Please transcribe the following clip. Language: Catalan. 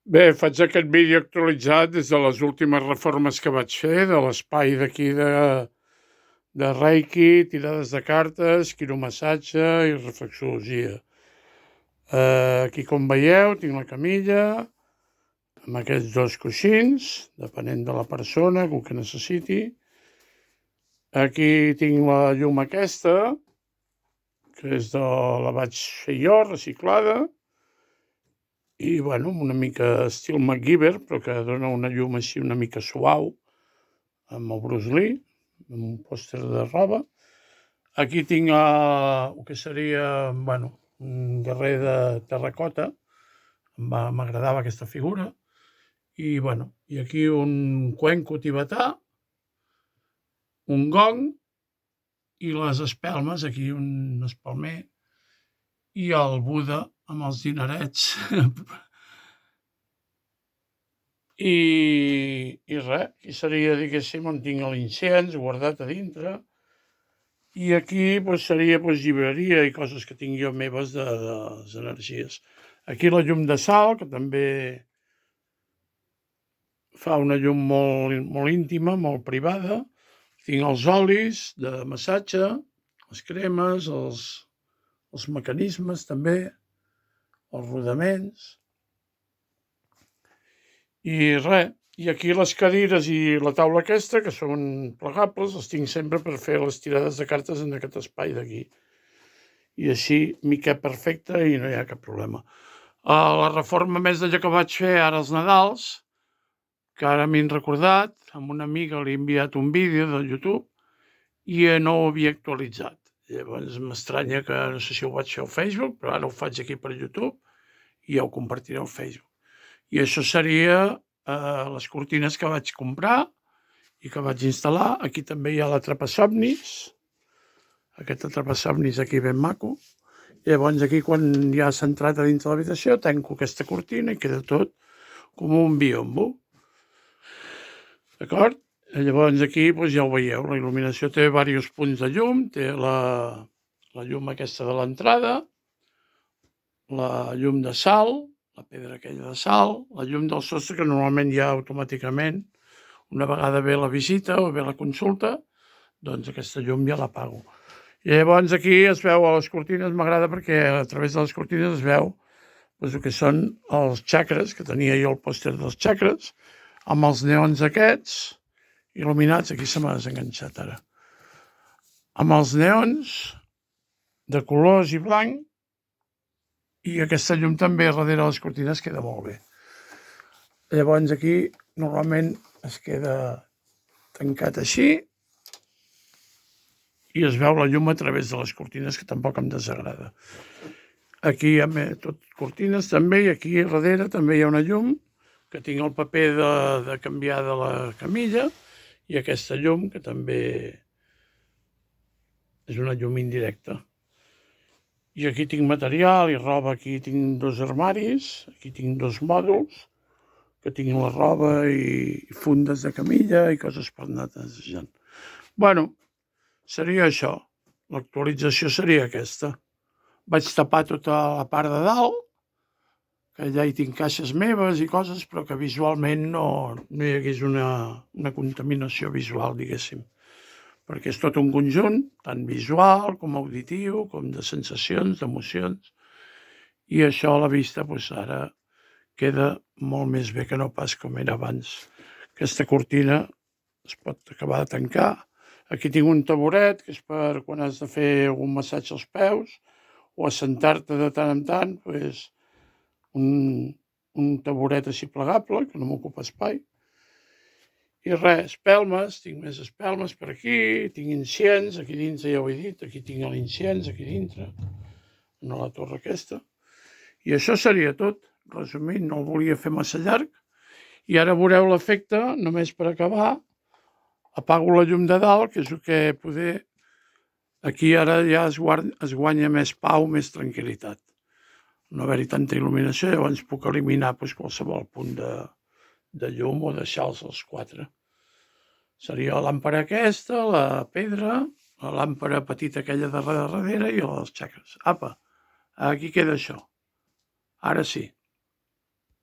Bé, faig aquest vídeo actualitzat des de les últimes reformes que vaig fer, de l'espai d'aquí de Reiki, tirades de cartes, quiromassatge i reflexologia. Aquí, com veieu, tinc la camilla amb aquests dos coixins, depenent de la persona, el que necessiti. Aquí tinc la llum aquesta, que la vaig fer jo, reciclada, i, bueno, una mica estil MacGyver, però que dona una llum així una mica suau, amb el Bruce Lee, amb un pòster de roba. Aquí tinc el que seria, bueno, un guerrer de terracota, m'agradava aquesta figura, i, bueno, i aquí un cuenco tibetà, un gong, i les espelmes, aquí un espelmer, i el Buda amb els dinerets. I res, aquí seria, diguéssim, on tinc l'incens guardat a dintre. I aquí seria llibreria i coses que tinc jo meves de les energies. Aquí la llum de sal, que també fa una llum molt íntima, molt privada. Tinc els olis de massatge, les cremes, els mecanismes també, els rodaments. I res, i aquí les cadires i la taula aquesta, que són plegables, les tinc sempre per fer les tirades de cartes en aquest espai d'aquí. I així m'hi cap perfecte i no hi ha cap problema. La reforma més d'allò que vaig fer ara als Nadals, que ara m'he recordat, amb una amiga li he enviat un vídeo de YouTube i no ho havia actualitzat. Llavors m'estranya que no sé si ho vaig fer al Facebook, però ara ho faig aquí per YouTube i ja ho compartiré al Facebook. I això seria les cortines que vaig comprar i que vaig instal·lar. Aquí també hi ha l'atrapasomnis, aquest atrapasomnis aquí ben maco. Llavors aquí, quan ja s'ha entrat a dins de l'habitació, tanco aquesta cortina i queda tot com un biombo. D'acord? Llavors aquí ja ho veieu, la il·luminació té diversos punts de llum, té la llum aquesta de l'entrada, la llum de sal, la pedra aquella de sal, la llum del sostre, que normalment ja automàticament, una vegada ve la visita o ve la consulta, doncs aquesta llum ja l'apago. I llavors aquí es veu a les cortines, m'agrada perquè a través de les cortines es veu el que són els xacres, que tenia jo el pòster dels xacres, amb els neons aquests, il·luminats, aquí se m'ha desenganxat ara, amb els neons de colors i blanc, i aquesta llum també darrere les cortines queda molt bé. Llavors aquí normalment es queda tancat així i es veu la llum a través de les cortines, que tampoc em desagrada. Aquí hi ha tot cortines també, i aquí darrere també hi ha una llum, que tinc el paper de canviar de la camilla, i aquesta llum que també és una llum indirecta. I aquí tinc material i roba, aquí tinc dos armaris, aquí tinc dos mòduls, que tinc la roba i fundes de camilla i coses per anar netejant. Bueno, seria això, l'actualització seria aquesta. Vaig tapar tota la part de dalt, que allà hi tinc caixes meves i coses, però que visualment no hi hagués una contaminació visual, diguéssim, perquè és tot un conjunt, tant visual com auditiu, com de sensacions, d'emocions, i això a la vista ara queda molt més bé que no pas com era abans. Aquesta cortina es pot acabar de tancar. Aquí tinc un taburet, que és per quan has de fer algun massatge als peus, o assentar-te de tant en tant, un taburet així plegable, que no m'ocupa espai. I res, espelmes, tinc més espelmes per aquí, tinc inciens, aquí dintre ja ho he dit, aquí tinc l'inciens, aquí dintre, a la torre aquesta. I això seria tot, resumint, no el volia fer massa llarg. I ara veureu l'efecte, només per acabar, apago la llum de dalt, que és el que poder... Aquí ara ja es guanya més pau, més tranquil·litat. No haver-hi tanta il·luminació, llavors puc eliminar qualsevol punt de llum o deixar-los els quatre. Seria la làmpara aquesta, la pedra, la làmpara petita aquella de darrere i els xacres. Apa, aquí queda això. Ara sí.